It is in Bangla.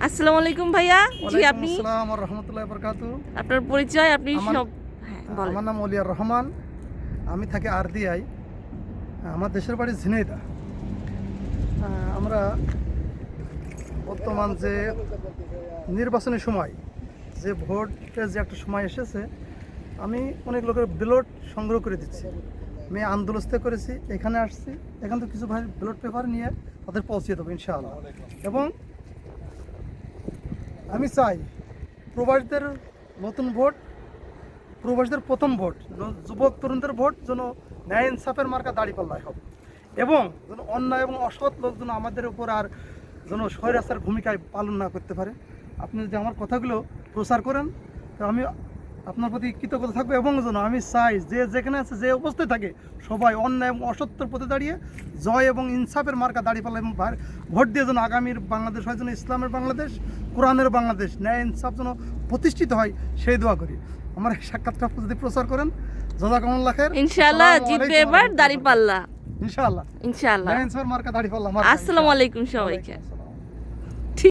আসসালামু আলাইকুম ভাইয়া। জি আপনি আসসালাম ওয়া রাহমাতুল্লাহি ওয়া বারাকাতুহু। আপনার পরিচয় আপনি সব বলেন। আমার নাম ওলিয়ার রহমান, আমি থাকি আরদিয়ায়। আমার দেশের বাড়ি ঝিনাইদহ। আমরা বর্তমান যে নির্বাচনী সময়, যে ভোটের যে একটা সময় এসেছে, আমি অনেক লোকের ব্যালট সংগ্রহ করে দিচ্ছি। আমি আন্দোলন করেছি, এখানে আসছি, এখান থেকে কিছু ভাই ব্যালট পেপার নিয়ে তাদের পৌঁছে দেবো ইনশাআল্লাহ। এবং আমি চাই প্রবাসীদের নতুন ভোট, প্রবাসীদের প্রথম ভোট, যুবক তরুণদের ভোট যেন ন্যায় ইনসাফের মার্কা দাঁড়িপাল্লায় হোক, এবং যেন অন্যায় এবং অসৎ লোক যেন আমাদের উপর আর যেন স্বৈরাচার ভূমিকায় পালন না করতে পারে। আপনি যদি আমার কথাগুলো প্রচার করেন, তো আমি আপনার প্রতি কৃতজ্ঞতা থাকবো। এবং যেন আমি চাই যে যেখানে আছে, যে অবস্থায় থাকে, সবাই অন্যায় এবং অসত্যের পথে দাঁড়িয়ে জয় এবং ইনসাফের মার্কা দাঁড়িপাল্লা এবং ভোট দিয়ে যেন আগামীর বাংলাদেশ হয় যেন ইসলামের বাংলাদেশ, কোরআনের বাংলাদেশ, ন্যায় ইনসাফ যেন প্রতিষ্ঠিত হয়, সেই দোয়া করি। আমার এই সাক্ষাৎটা যদি প্রচার করেন, জাযাকাল্লাহু খাইর। ইনশাআল্লাহ জিতবে এবার দাঁড়িপাল্লা। ইনশাআল্লাহ ইনশাআল্লাহ। ন্যায় ইনসাফের মার্কা দাঁড়িপাল্লা। আসসালামু আলাইকুম সবাইকে।